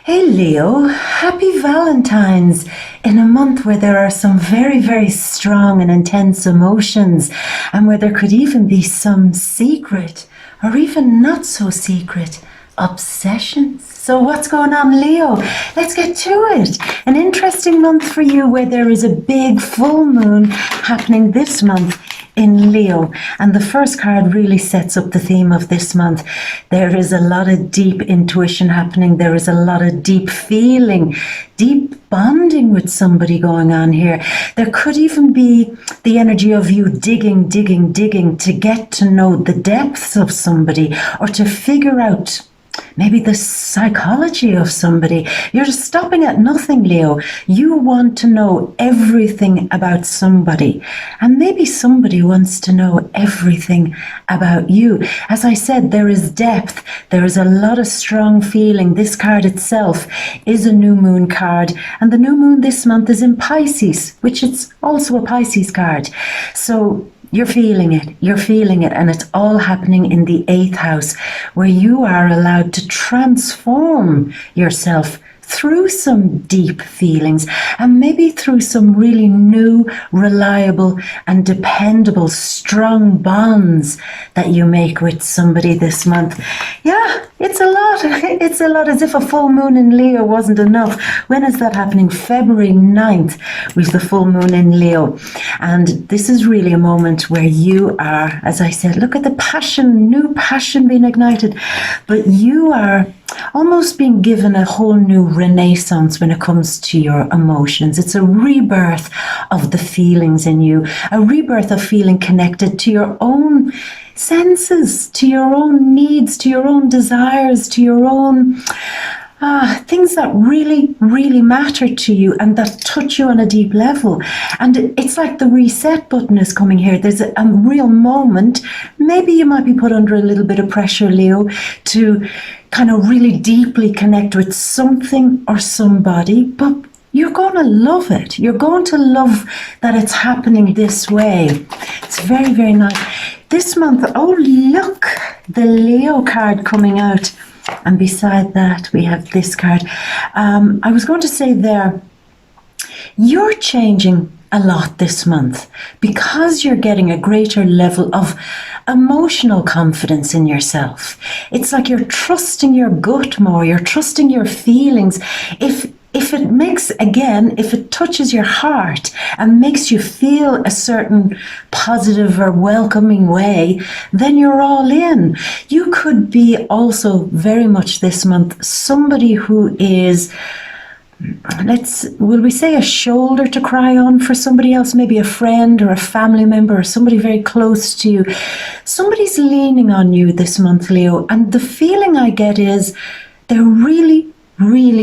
Hey Leo, happy Valentine's in a month where there are some very, very strong and intense emotions and where there could even be some secret or even not so secret obsessions. So what's going on, Leo? Let's get to it. An interesting month for you where there is a big full moon happening this month in Leo, and the first card really sets up the theme of this month. There is a lot of deep intuition happening. There is a lot of deep feeling, deep bonding with somebody going on here. There could even be the energy of you digging to get to know the depths of somebody or to figure out maybe the psychology of somebody. You're just stopping at nothing, Leo. You want to know everything about somebody, and maybe somebody wants to know everything about you. As I said, there is depth. There is a lot of strong feeling. This card itself is a new moon card, and the new moon this month is in Pisces, which is also a Pisces card. So you're feeling it, and it's all happening in the 8th house, where you are allowed to transform yourself through some deep feelings and maybe through some really new, reliable and dependable, strong bonds that you make with somebody this month. Yeah, it's a lot. It's a lot, as if a full moon in Leo wasn't enough. When is that happening? February 9th with the full moon in Leo. And this is really a moment where you are, as I said, look at the passion, new passion being ignited. But you are almost being given a whole new renaissance when it comes to your emotions. It's a rebirth of the feelings in you, a rebirth of feeling connected to your own senses, to your own needs, to your own desires, to your own things that really, really matter to you and that touch you on a deep level. And it's like the reset button is coming here. There's a real moment. Maybe you might be put under a little bit of pressure, Leo, to kind of really deeply connect with something or somebody, but you're going to love it. You're going to love that it's happening this way. It's very, very nice. This month, oh look, the Leo card coming out. And beside that, we have this card. I was going to say there, you're changing a lot this month because you're getting a greater level of emotional confidence in yourself. It's like you're trusting your gut more, you're trusting your feelings. If it makes, again, if it touches your heart and makes you feel a certain positive or welcoming way, then you're all in. You could be also very much this month somebody who is, will we say, a shoulder to cry on for somebody else, maybe a friend or a family member or somebody very close to you. Somebody's leaning on you this month, Leo, and the feeling I get is they're really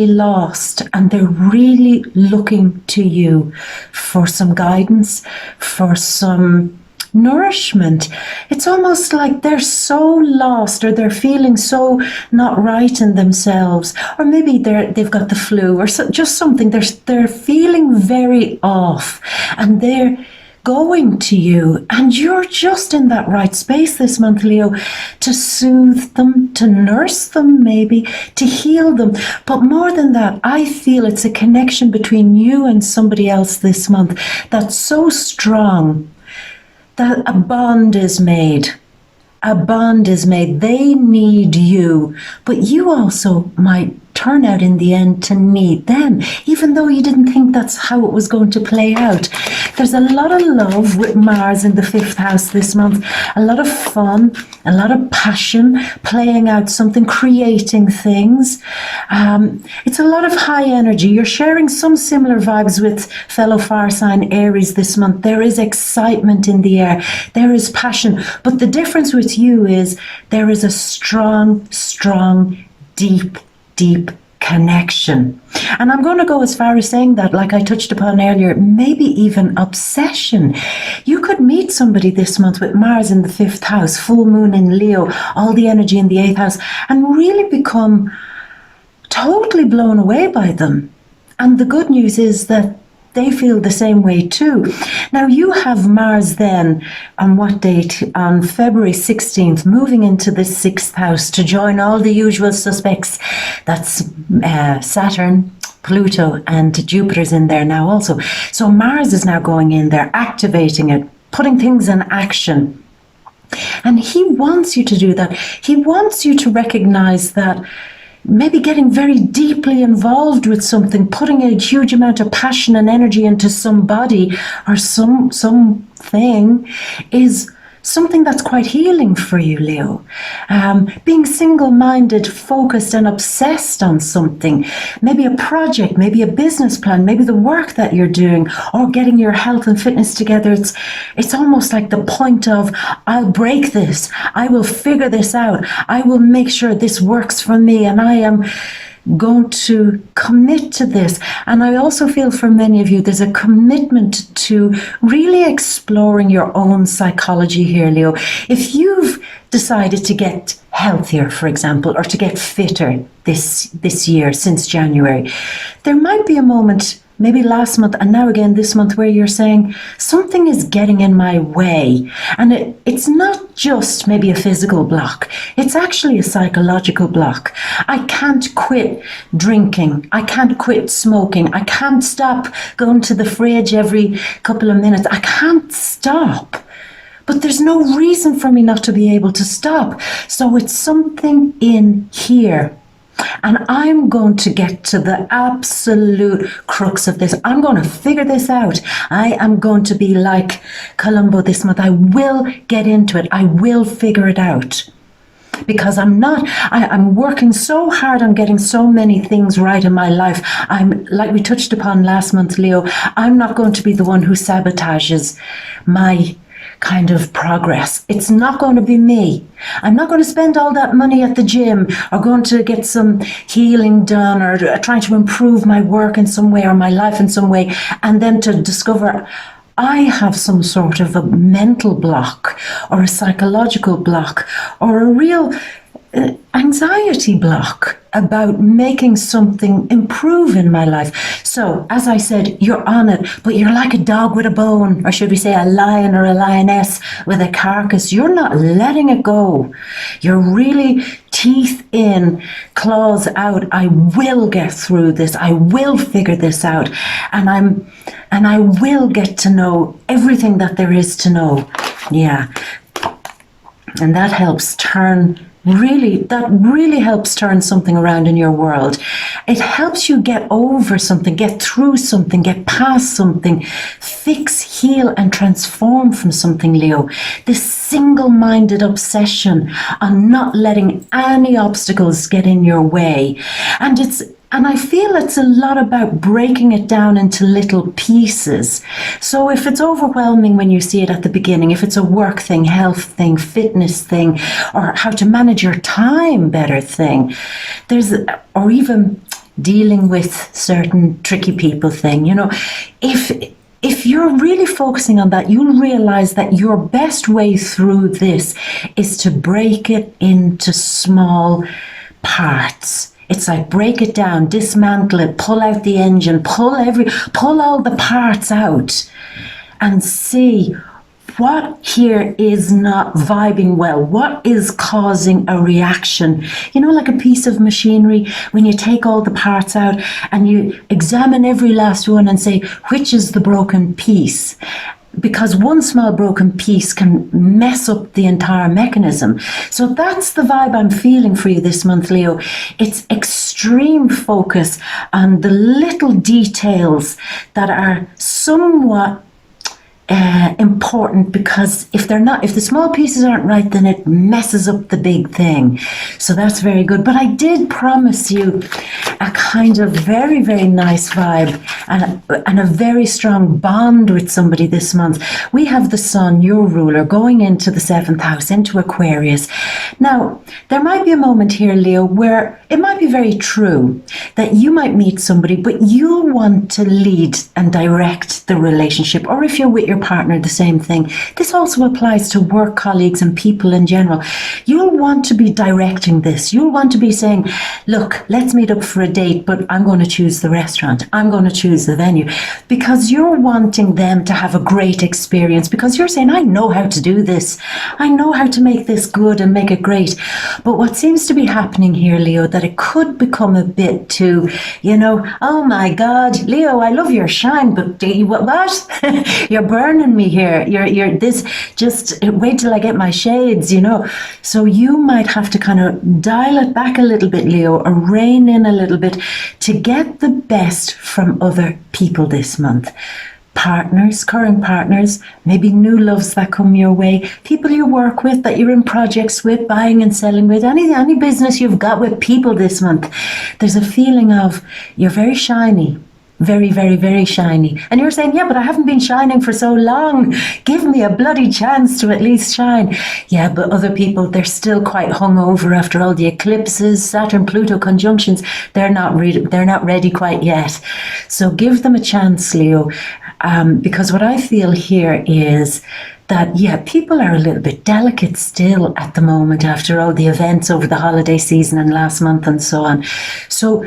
lost and they're really looking to you for some guidance, for some nourishment. It's almost like they're so lost, or they're feeling so not right in themselves, or maybe they've got the flu or just something. They're feeling very off, and they're going to you, and you're just in that right space this month, Leo, to soothe them, to nurse them, maybe to heal them. But more than that, I feel it's a connection between you and somebody else this month that's so strong that a bond is made. A bond is made. They need you, but you also might turn out in the end to need them, even though you didn't think that's how it was going to play out. There's a lot of love with Mars in the 5th house this month, a lot of fun, a lot of passion, playing out something, creating things. It's a lot of high energy. You're sharing some similar vibes with fellow fire sign Aries this month. There is excitement in the air. There is passion. But the difference with you is there is a strong, deep connection. And I'm going to go as far as saying that, like I touched upon earlier, maybe even obsession. You could meet somebody this month with Mars in the 5th house, full moon in Leo, all the energy in the 8th house, and really become totally blown away by them. And the good news is that they feel the same way too. Now you have Mars then on what date? On February 16th, moving into the 6th house to join all the usual suspects. That's Saturn, Pluto and Jupiter's in there now also. So Mars is now going in there, activating it, putting things in action. And he wants you to do that. He wants you to recognize that maybe getting very deeply involved with something, putting a huge amount of passion and energy into somebody or something is something that's quite healing for you, Leo. Being single-minded, focused and obsessed on something, maybe a project, maybe a business plan, maybe the work that you're doing, or getting your health and fitness together. It's almost like the point of, I'll break this, I will figure this out, I will make sure this works for me, and I am going to commit to this. And I also feel for many of you, there's a commitment to really exploring your own psychology here, Leo. If you've decided to get healthier, for example, or to get fitter this year, since January, there might be a moment, maybe last month and now again this month, where you're saying something is getting in my way. And it's not just maybe a physical block, it's actually a psychological block. I can't quit drinking, I can't quit smoking, I can't stop going to the fridge every couple of minutes, I can't stop. But there's no reason for me not to be able to stop. So it's something in here. And I'm going to get to the absolute crux of this. I'm going to figure this out. I am going to be like Columbo this month. I will get into it. I will figure it out. Because I'm working so hard on getting so many things right in my life. I'm, like we touched upon last month, Leo, I'm not going to be the one who sabotages my kind of progress. It's not going to be me. I'm not going to spend all that money at the gym or going to get some healing done or trying to improve my work in some way or my life in some way, and then to discover I have some sort of a mental block or a psychological block or a real anxiety block about making something improve in my life. So, as I said, you're on it, but you're like a dog with a bone, or should we say a lion or a lioness with a carcass. You're not letting it go. You're really teeth in, claws out. I will get through this. I will figure this out. And I will get to know everything that there is to know. Yeah. And that helps really helps turn something around in your world. It helps you get over something, get through something, get past something, fix, heal, and transform from something, Leo. This single-minded obsession on not letting any obstacles get in your way. And I feel it's a lot about breaking it down into little pieces. So if it's overwhelming when you see it at the beginning, if it's a work thing, health thing, fitness thing, or how to manage your time better thing, or even dealing with certain tricky people thing, if you're really focusing on that, you'll realize that your best way through this is to break it into small parts. It's like break it down, dismantle it, pull out the engine, pull all the parts out and see what here is not vibing well, what is causing a reaction. Like a piece of machinery, when you take all the parts out and you examine every last one and say, which is the broken piece? Because one small broken piece can mess up the entire mechanism. So that's the vibe I'm feeling for you this month, Leo. It's extreme focus on the little details that are somewhat important, because if the small pieces aren't right, then it messes up the big thing. So that's very good. But I did promise you a kind of very, very nice vibe and a very strong bond with somebody this month. We have the Sun, your ruler, going into the 7th house, into Aquarius. Now, there might be a moment here, Leo, where it might be very true that you might meet somebody, but you'll want to lead and direct the relationship. Or if you're with your partner, the same thing. This also applies to work colleagues and people in general. You'll want to be directing this. You'll want to be saying, look, let's meet up for a a date, but I'm going to choose the restaurant. I'm going to choose the venue, because you're wanting them to have a great experience, because you're saying, I know how to do this. I know how to make this good and make it great. But what seems to be happening here, Leo, that it could become a bit too, oh my God, Leo, I love your shine, but what? You're burning me here. You're this, just wait till I get my shades, So you might have to kind of dial it back a little bit, Leo, or rein in a little bit to get the best from other people this month. Partners, current partners, maybe new loves that come your way, people you work with, that you're in projects with, buying and selling with, any business you've got with people this month. There's a feeling of you're very shiny. Very, very, very shiny. And you're saying, yeah, but I haven't been shining for so long. Give me a bloody chance to at least shine. Yeah, but other people, they're still quite hungover after all the eclipses, Saturn-Pluto conjunctions. They're not ready quite yet. So give them a chance, Leo. Because what I feel here is that, yeah, people are a little bit delicate still at the moment after all the events over the holiday season and last month and so on. So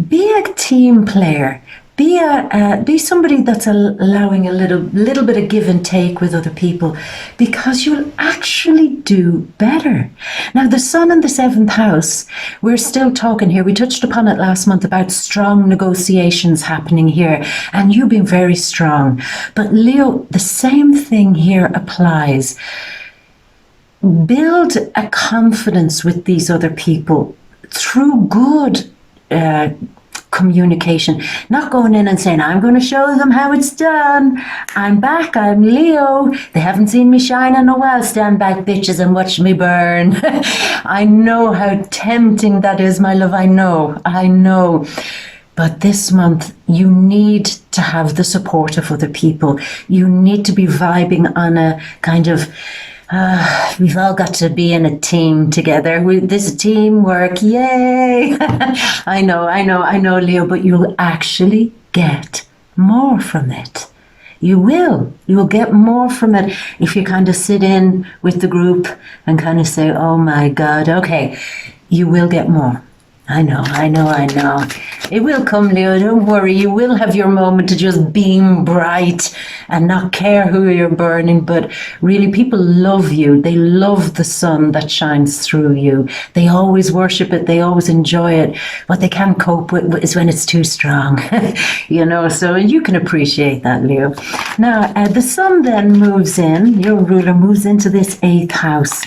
be a team player. Be somebody that's allowing a little bit of give and take with other people, because you'll actually do better. Now, the sun in the 7th house, we're still talking here. We touched upon it last month about strong negotiations happening here, and you've been very strong. But Leo, the same thing here applies. Build a confidence with these other people through good communication, not going in and saying, I'm going to show them how it's done. I'm back. I'm Leo. They haven't seen me shine in a while. Stand back, bitches, and watch me burn. I know how tempting that is, my love. I know. But this month, you need to have the support of other people. You need to be vibing on a kind of, we've all got to be in a team together. This teamwork, yay! I know, Leo, but you'll actually get more from it. You will get more from it if you kind of sit in with the group and kind of say, oh my God, okay, you will get more. I know. It will come, Leo, don't worry. You will have your moment to just beam bright and not care who you're burning. But really, people love you. They love the sun that shines through you. They always worship it. They always enjoy it. What they can't cope with is when it's too strong, so you can appreciate that, Leo. Now, the sun then moves in, your ruler moves into this 8th house.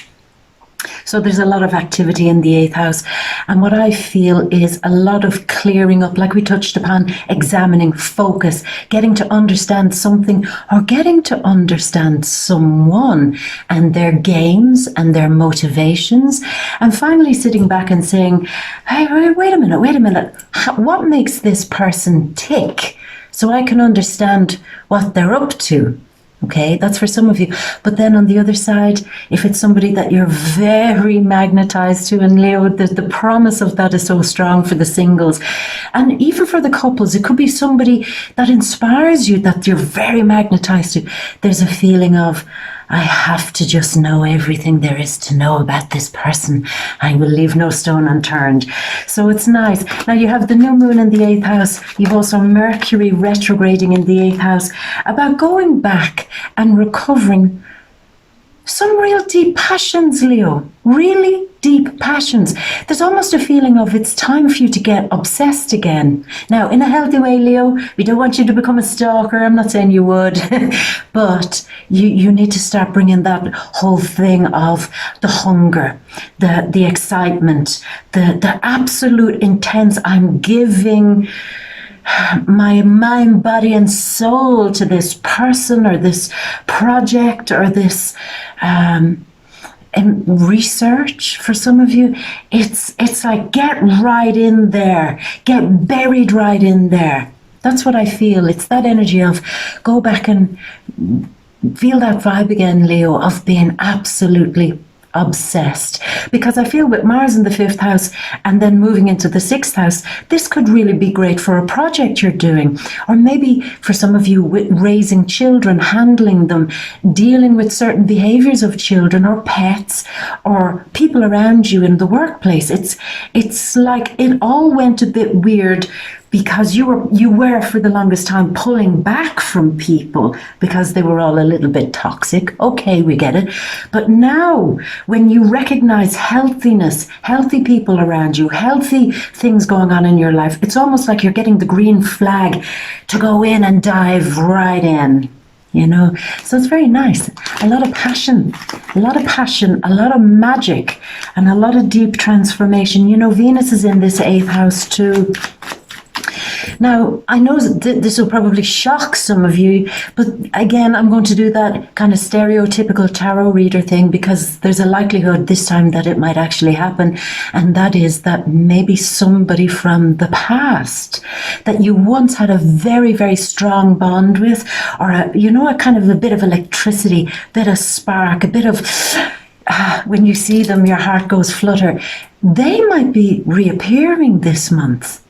So there's a lot of activity in the 8th house. And what I feel is a lot of clearing up, like we touched upon, examining, focus, getting to understand something or getting to understand someone and their games and their motivations. And finally sitting back and saying, hey, wait a minute. What makes this person tick? So I can understand what they're up to. Okay, that's for some of you. But then on the other side, if it's somebody that you're very magnetized to, and Leo, the promise of that is so strong for the singles. And even for the couples, it could be somebody that inspires you, that you're very magnetized to. There's a feeling of, I have to just know everything there is to know about this person. I will leave no stone unturned. So it's nice. Now you have the new moon in the 8th house. You've also Mercury retrograding in the 8th house, about going back and recovering some real deep passions, Leo. Really deep passions. There's almost a feeling of it's time for you to get obsessed again. Now, in a healthy way, Leo, we don't want you to become a stalker. I'm not saying you would. But you need to start bringing that whole thing of the hunger, the excitement, the absolute intense, I'm giving my mind, body, and soul to this person or this project or this research. For some of you, it's like get right in there, get buried right in there. That's what I feel. It's that energy of go back and feel that vibe again, Leo, of being absolutely obsessed, because I feel with Mars in the 5th house and then moving into the 6th house, this could really be great for a project you're doing, or maybe for some of you with raising children, handling them, dealing with certain behaviors of children or pets or people around you in the workplace. It's like it all went a bit weird because you were for the longest time pulling back from people because they were all a little bit toxic. Okay, we get it. But now, when you recognize healthiness, healthy people around you, healthy things going on in your life, it's almost like you're getting the green flag to go in and dive right in. So it's very nice. A lot of passion, a lot of magic, and a lot of deep transformation. Venus is in this 8th house too. Now, I know this will probably shock some of you, but again, I'm going to do that kind of stereotypical tarot reader thing because there's a likelihood this time that it might actually happen, and that is that maybe somebody from the past that you once had a very, very strong bond with, or a kind of a bit of electricity, bit of spark, a bit of when you see them, your heart goes flutter. They might be reappearing this month.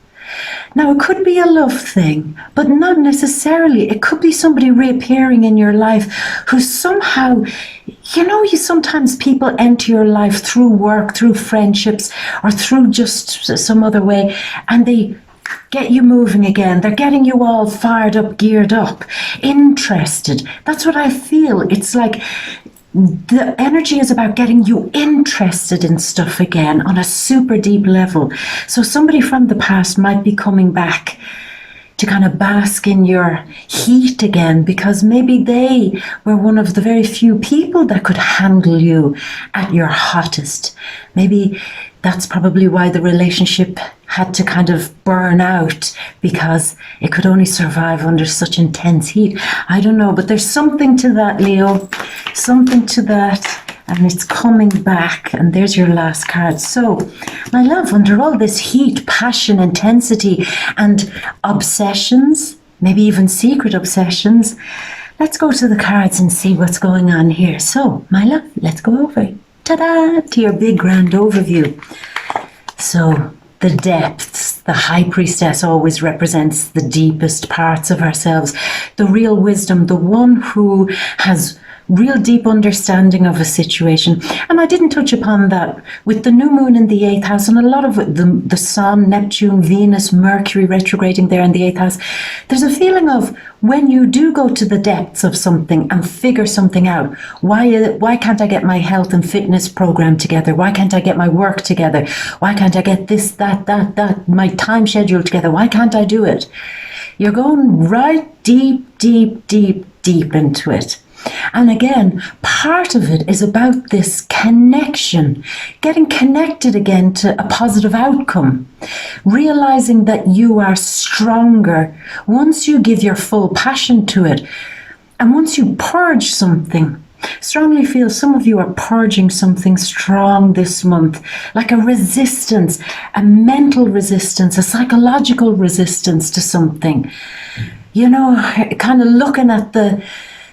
Now, it could be a love thing, but not necessarily. It could be somebody reappearing in your life who somehow, sometimes people enter your life through work, through friendships, or through just some other way, and they get you moving again. They're getting you all fired up, geared up, interested. That's what I feel. It's like the energy is about getting you interested in stuff again on a super deep level. So somebody from the past might be coming back to kind of bask in your heat again, because maybe they were one of the very few people that could handle you at your hottest. Maybe that's probably why the relationship had to kind of burn out, because it could only survive under such intense heat. I don't know, but there's something to that, Leo. Something to that. And it's coming back. And there's your last card. So, my love, under all this heat, passion, intensity, and obsessions, maybe even secret obsessions, let's go to the cards and see what's going on here. So, my love, let's go over. Ta-da! To your big grand overview. So, the depths, the high priestess always represents the deepest parts of ourselves, the real wisdom, the one who has real deep understanding of a situation. And I didn't touch upon that with the new moon in the 8th house, and a lot of the Sun, Neptune, Venus, Mercury retrograding there in the 8th house. There's a feeling of when you do go to the depths of something and figure something out, why can't I get my health and fitness program together? Why can't I get my work together? Why can't I get this, that, my time schedule together? Why can't I do it? You're going right deep into it. And again, part of it is about this connection, getting connected again to a positive outcome, realizing that you are stronger once you give your full passion to it. And once you purge something, strongly feel some of you are purging something strong this month, like a resistance, a mental resistance, a psychological resistance to something. Kind of looking at the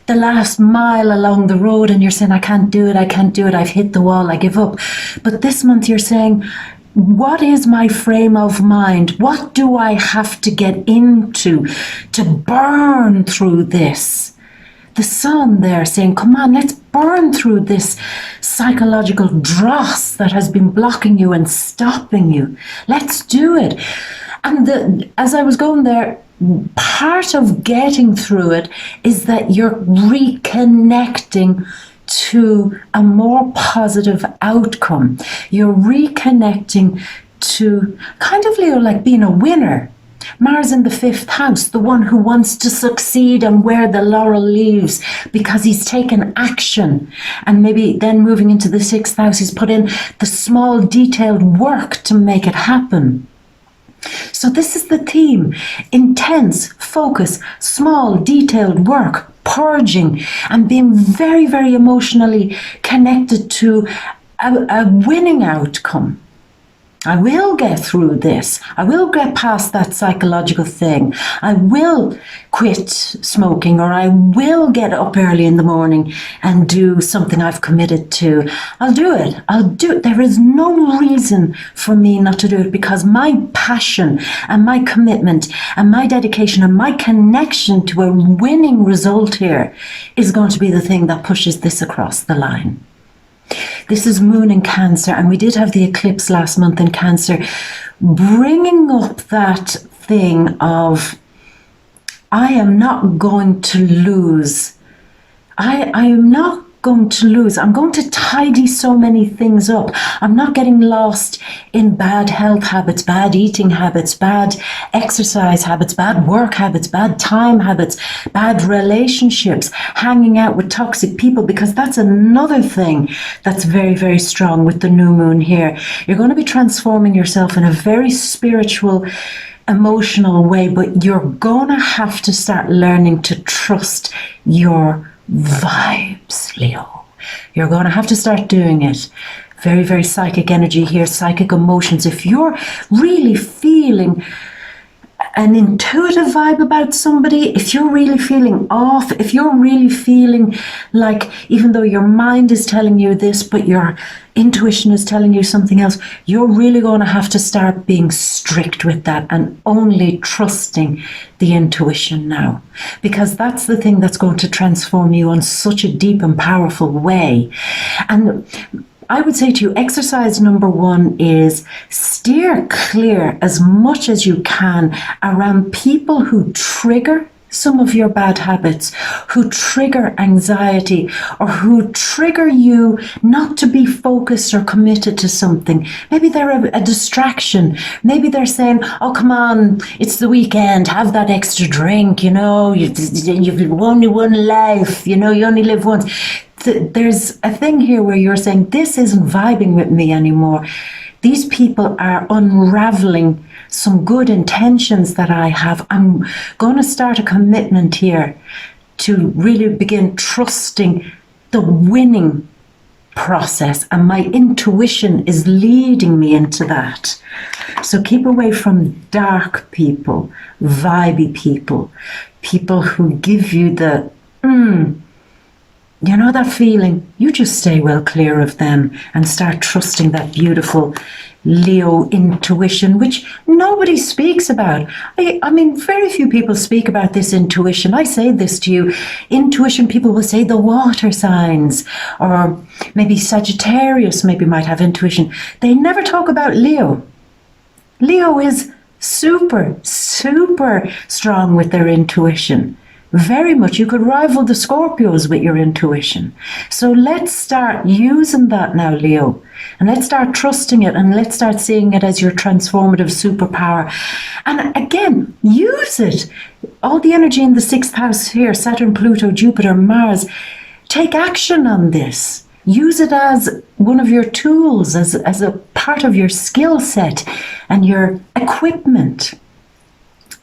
last mile along the road and you're saying, I can't do it, I've hit the wall, I give up. But this month you're saying, what is my frame of mind? What do I have to get into to burn through this? The Sun there saying, come on, let's burn through this psychological dross that has been blocking you and stopping you. Let's do it. And as I was going there, part of getting through it is that you're reconnecting to a more positive outcome. You're reconnecting to kind of, Leo, like being a winner. Mars in the 5th house, the one who wants to succeed and wear the laurel leaves because he's taken action. And maybe then moving into the 6th house, he's put in the small detailed work to make it happen. So this is the theme: intense, focus, small, detailed work, purging, and being very, very emotionally connected to a winning outcome. I will get through this. I will get past that psychological thing. I will quit smoking, or I will get up early in the morning and do something I've committed to. I'll do it. I'll do it. There is no reason for me not to do it, because my passion and my commitment and my dedication and my connection to a winning result here is going to be the thing that pushes this across the line. This is Moon in Cancer, and we did have the eclipse last month in Cancer, bringing up that thing of, I am not going to lose. I am not going to lose. I'm going to tidy so many things up. I'm not getting lost in bad health habits, bad eating habits, bad exercise habits, bad work habits, bad time habits, bad relationships, hanging out with toxic people, because that's another thing that's very, very strong with the new moon here. You're going to be transforming yourself in a very spiritual, emotional way, but you're going to have to start learning to trust your vibes, Leo. You're going to have to start doing it. Very, very psychic energy here, psychic emotions. If you're really feeling an intuitive vibe about somebody, if you're really feeling off, if you're really feeling like, even though your mind is telling you this, but your intuition is telling you something else, you're really going to have to start being strict with that and only trusting the intuition now, because that's the thing that's going to transform you in such a deep and powerful way. And I would say to you, exercise number 1 is steer clear as much as you can around people who trigger some of your bad habits, who trigger anxiety, or who trigger you not to be focused or committed to something. Maybe they're a distraction. Maybe they're saying, oh, come on, it's the weekend, have that extra drink, you know, you've only one life, you know, you only live once. There's a thing here where you're saying, this isn't vibing with me anymore. These people are unraveling some good intentions that I have. I'm going to start a commitment here to really begin trusting the winning process, and my intuition is leading me into that. So keep away from dark people, vibey people, people who give you the you know, that feeling. You just stay well clear of them and start trusting that beautiful Leo intuition, which nobody speaks about. I mean, very few people speak about this intuition. I say this to you. Intuition, people will say the water signs, or maybe Sagittarius maybe might have intuition. They never talk about Leo. Leo is super, super strong with their intuition. Very much. You could rival the Scorpios with your intuition. So let's start using that now, Leo. And let's start trusting it, and let's start seeing it as your transformative superpower. And again, use it. All the energy in the 6th house here, Saturn, Pluto, Jupiter, Mars. Take action on this. Use it as one of your tools, as a part of your skill set and your equipment,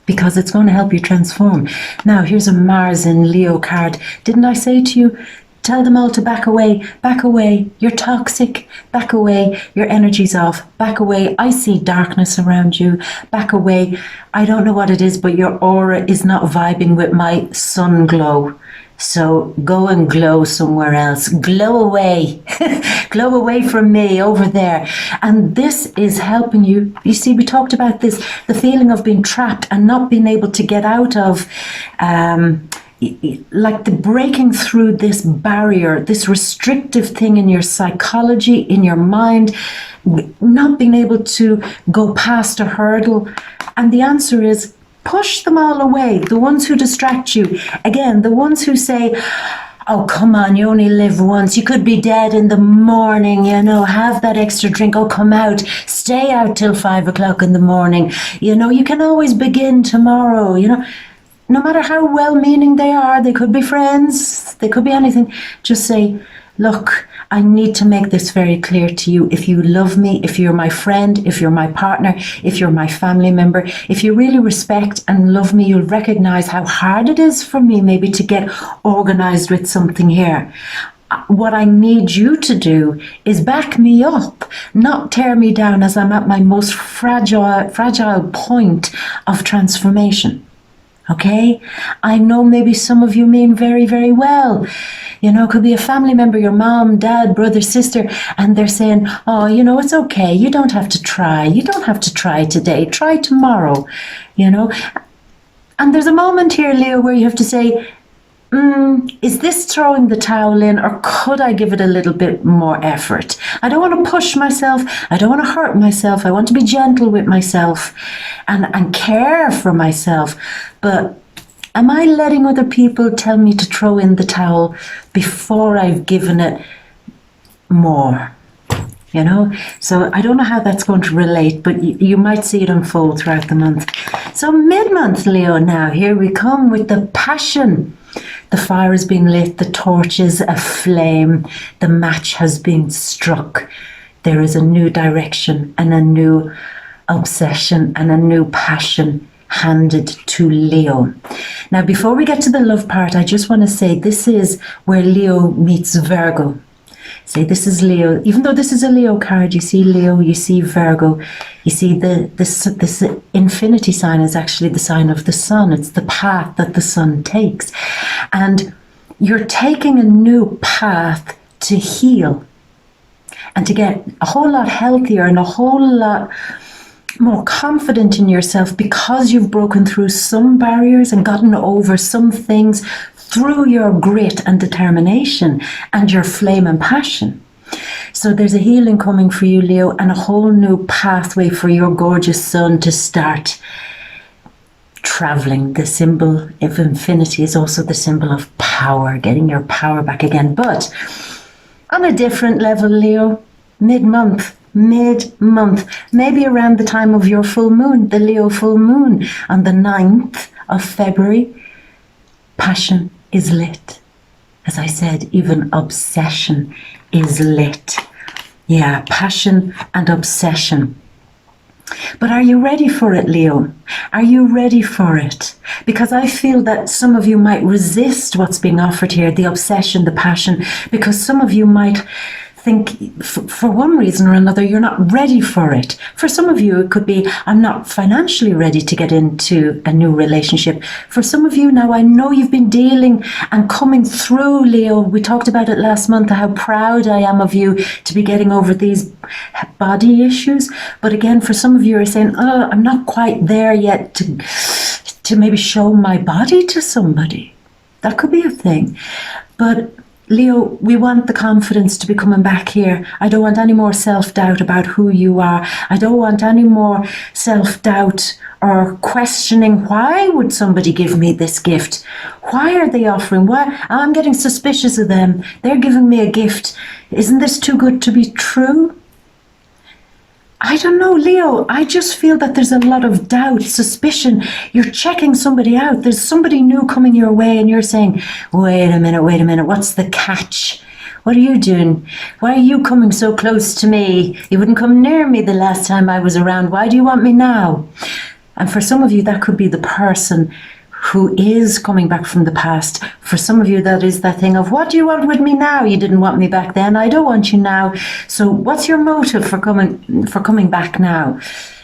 because it's going to help you transform. Now, here's a Mars in Leo card. Didn't I say to you, tell them all to back away, you're toxic, back away, your energy's off, back away, I see darkness around you, back away, I don't know what it is, but your aura is not vibing with my sun glow. So go and glow somewhere else. Glow away. Glow away from me over there. And this is helping you. You see, we talked about this, the feeling of being trapped and not being able to get out of, like the breaking through this barrier, this restrictive thing in your psychology, in your mind, not being able to go past a hurdle. And the answer is, push them all away. The ones who distract you. Again, the ones who say, oh, come on, you only live once. You could be dead in the morning, you know, have that extra drink. Oh, come out. Stay out till 5 o'clock in the morning. You know, you can always begin tomorrow, you know. No matter how well-meaning they are, they could be friends, they could be anything. Just say, look, I need to make this very clear to you. If you love me, if you're my friend, if you're my partner, if you're my family member, if you really respect and love me, you'll recognize how hard it is for me maybe to get organized with something here. what I need you to do is back me up, not tear me down as I'm at my most fragile point of transformation. Okay? I know maybe some of you mean very, very well. It could be a family member, your mom, dad, brother, sister, and they're saying, oh, it's okay. You don't have to try. You don't have to try today. Try tomorrow, And there's a moment here, Leo, where you have to say, is this throwing the towel in, or could I give it a little bit more effort? I don't want to push myself. I don't want to hurt myself. I want to be gentle with myself and care for myself. But am I letting other people tell me to throw in the towel before I've given it more? So I don't know how that's going to relate, but you might see it unfold throughout the month. So mid-month, Leo, now here we come with the passion. The fire is being lit, the torch is aflame, the match has been struck. There is a new direction and a new obsession and a new passion handed to Leo. Now, before we get to the love part, I just want to say this is where Leo meets Virgo. Say this is Leo. Even though this is a Leo card, you see Leo, you see Virgo, you see this infinity sign is actually the sign of the sun. It's the path that the sun takes. And you're taking a new path to heal and to get a whole lot healthier and a whole lot more confident in yourself because you've broken through some barriers and gotten over some things through your grit and determination and your flame and passion. So there's a healing coming for you, Leo, and a whole new pathway for your gorgeous sun to start traveling. The symbol of infinity is also the symbol of power, getting your power back again. But on a different level, Leo, mid-month, maybe around the time of your full moon, the Leo full moon, on the 9th of February, passion is lit. As I said, even obsession is lit. Yeah, passion and obsession. But are you ready for it, Leo? Are you ready for it? Because I feel that some of you might resist what's being offered here, the obsession, the passion, because some of you might think for one reason or another you're not ready for it. For some of you it could be, I'm not financially ready to get into a new relationship. For some of you now, I know you've been dealing and coming through, Leo. We talked about it last month, how proud I am of you to be getting over these body issues. But again, for some of you are saying, oh, I'm not quite there yet to maybe show my body to somebody. That could be a thing. But Leo, we want the confidence to be coming back here. I don't want any more self-doubt about who you are. I don't want any more self-doubt or questioning, why would somebody give me this gift? Why are they offering? Why? I'm getting suspicious of them. They're giving me a gift. Isn't this too good to be true? I don't know, Leo. I just feel that there's a lot of doubt, suspicion. You're checking somebody out. There's somebody new coming your way and you're saying, wait a minute. What's the catch? What are you doing? Why are you coming so close to me? You wouldn't come near me the last time I was around. Why do you want me now? And for some of you, that could be the person who is coming back from the past. For some of you, that is that thing of, what do you want with me now? You didn't want me back then. I don't want you now. So what's your motive for coming back now?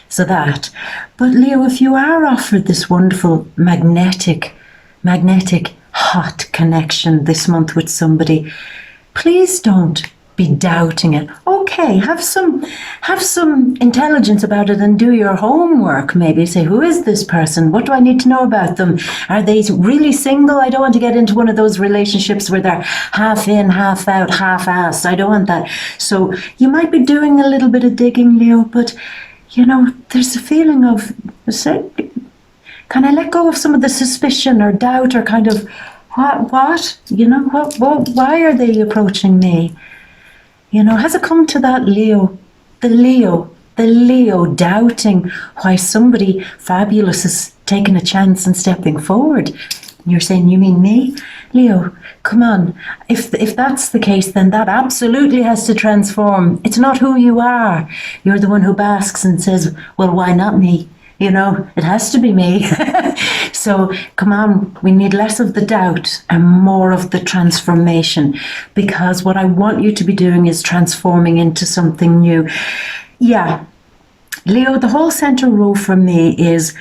So that. But Leo, if you are offered this wonderful magnetic, hot connection this month with somebody, please don't be doubting it. Okay, have some intelligence about it and do your homework. Maybe say, who is this person? What do I need to know about them? Are they really single? I don't want to get into one of those relationships where they're half in, half out, half-assed. I don't want that. So you might be doing a little bit of digging, Leo, but there's a feeling of, can I let go of some of the suspicion or doubt or kind of, what? Why are they approaching me? Has it come to that, Leo? The Leo doubting why somebody fabulous is taking a chance and stepping forward. And you're saying, you mean me? Leo, come on. If that's the case, then that absolutely has to transform. It's not who you are. You're the one who basks and says, well, why not me? You know, it has to be me. So come on, we need less of the doubt and more of the transformation, because what I want you to be doing is transforming into something new. Yeah, Leo, the whole center row for me is,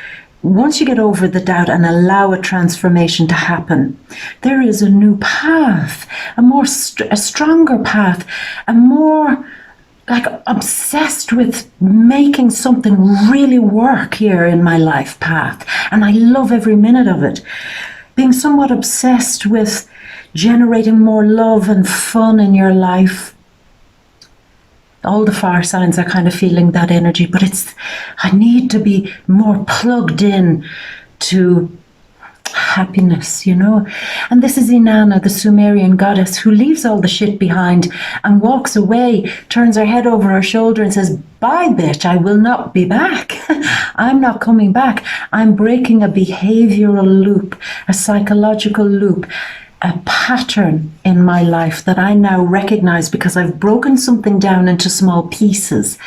once you get over the doubt and allow a transformation to happen, there is a new path, a stronger path, a more like obsessed with making something really work here in my life path. And I love every minute of it. Being somewhat obsessed with generating more love and fun in your life. All the fire signs are kind of feeling that energy, but I need to be more plugged in to happiness, you know. And this is Inanna, the Sumerian goddess, who leaves all the shit behind and walks away, turns her head over her shoulder and says, bye bitch, I will not be back. I'm not coming back. I'm breaking a behavioral loop, a psychological loop, a pattern in my life that I now recognize because I've broken something down into small pieces.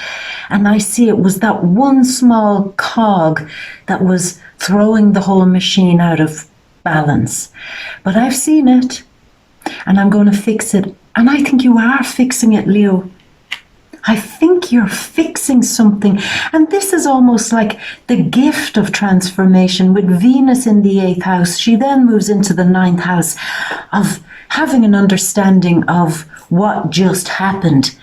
And I see it was that one small cog that was throwing the whole machine out of balance. But I've seen it and I'm going to fix it. And I think you are fixing it, Leo. I think you're fixing something. And this is almost like the gift of transformation with Venus in the 8th house. She then moves into the 9th house of having an understanding of what just happened.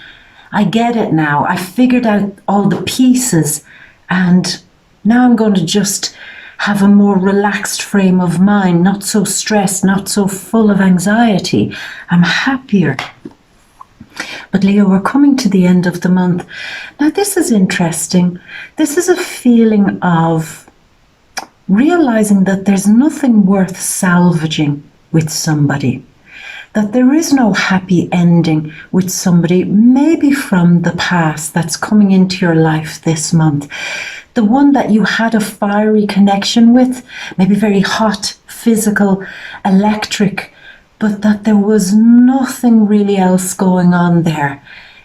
I get it now. I figured out all the pieces, and now I'm going to just have a more relaxed frame of mind, not so stressed, not so full of anxiety. I'm happier. But Leo, we're coming to the end of the month. Now this is interesting. This is a feeling of realizing that there's nothing worth salvaging with somebody. That there is no happy ending with somebody, maybe from the past, that's coming into your life this month. The one that you had a fiery connection with, maybe very hot, physical, electric, but that there was nothing really else going on there.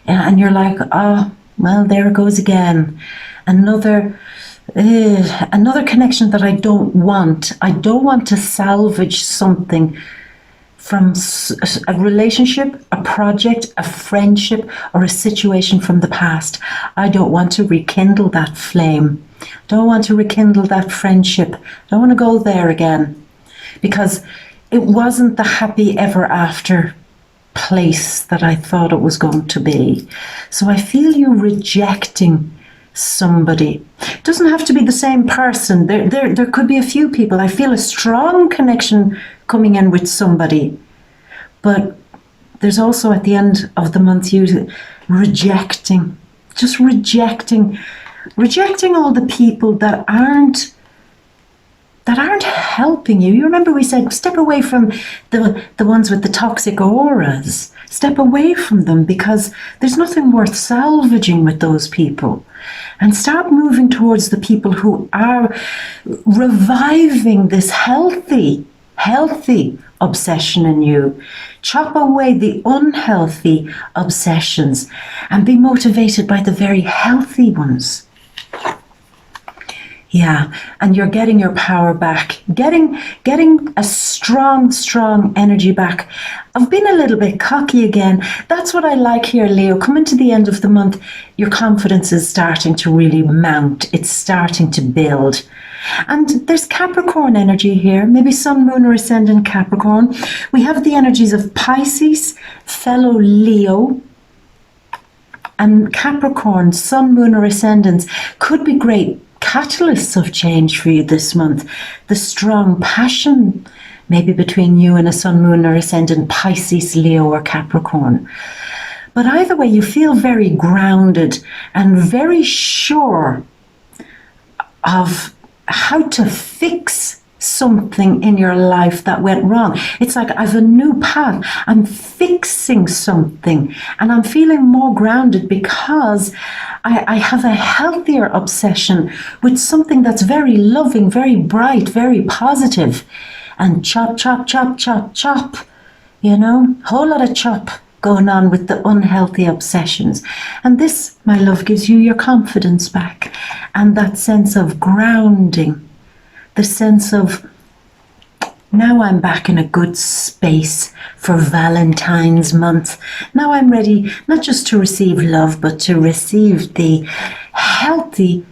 And you're like, oh, well, there it goes again. Another connection that I don't want. I don't want to salvage something from a relationship, a project, a friendship, or a situation from the past. I don't want to rekindle that flame. Don't want to rekindle that friendship. Don't want to go there again. Because it wasn't the happy ever after place that I thought it was going to be. So I feel you rejecting somebody. It doesn't have to be the same person. There could be a few people. I feel a strong connection coming in with somebody. But there's also at the end of the month you rejecting, just rejecting all the people that aren't helping you. You remember we said step away from the ones with the toxic auras. Step away from them, because there's nothing worth salvaging with those people. And start moving towards the people who are reviving this healthy obsession in you. Chop away the unhealthy obsessions and be motivated by the very healthy ones. Yeah, and you're getting your power back, getting a strong energy back. I've been a little bit cocky again. That's what I like here, Leo. Coming to the end of the month, your confidence is starting to really mount. It's starting to build. And there's Capricorn energy here, maybe Sun, Moon, or Ascendant Capricorn. We have the energies of Pisces, fellow Leo, and Capricorn, Sun, Moon, or Ascendants could be great catalysts of change for you this month. The strong passion maybe between you and a Sun, Moon, or Ascendant Pisces, Leo, or Capricorn. But either way, you feel very grounded and very sure of how to fix something in your life that went wrong. It's like I've a new path. I'm fixing something and I'm feeling more grounded because I have a healthier obsession with something that's very loving, very bright, very positive. And chop, chop, chop, chop, chop. You know, whole lot of chop going on with the unhealthy obsessions. And this, my love, gives you your confidence back and that sense of grounding, the sense of, now I'm back in a good space for Valentine's month. Now I'm ready not just to receive love, but to receive the healthy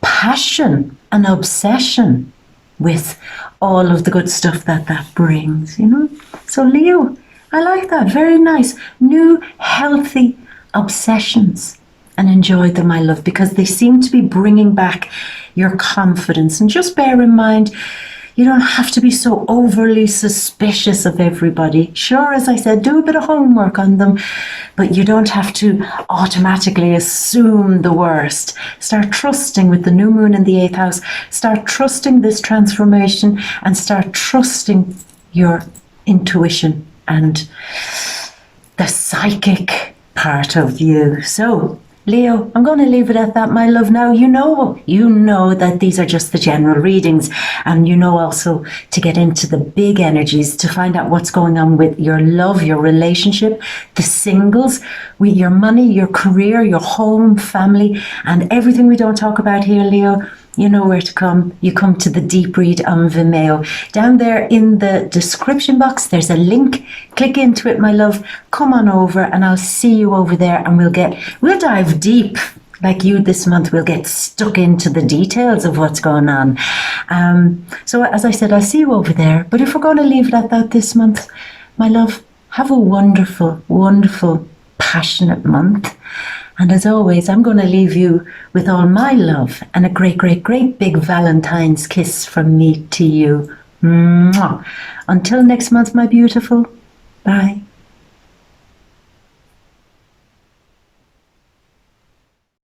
passion and obsession with all of the good stuff that brings, you know. So Leo, I like that. Very nice. New healthy obsessions. And enjoy them, my love, because they seem to be bringing back your confidence. And just bear in mind, you don't have to be so overly suspicious of everybody. Sure, as I said, do a bit of homework on them, but you don't have to automatically assume the worst. Start trusting with the new moon in the 8th house. Start trusting this transformation and start trusting your intuition and the psychic part of you. So, Leo, I'm going to leave it at that, my love. Now, you know that these are just the general readings, and you know also to get into the big energies, to find out what's going on with your love, your relationship, the singles, with your money, your career, your home, family, and everything we don't talk about here, Leo. You know where to come. You come to the deep read on Vimeo. Down there in the description box, there's a link. Click into it, my love. Come on over and I'll see you over there, and we'll dive deep like you this month. We'll get stuck into the details of what's going on. So as I said, I'll see you over there. But if we're going to leave it at that this month, my love, have a wonderful, wonderful, passionate month. And as always, I'm going to leave you with all my love and a great, great, great big Valentine's kiss from me to you. Mwah. Until next month, my beautiful. Bye.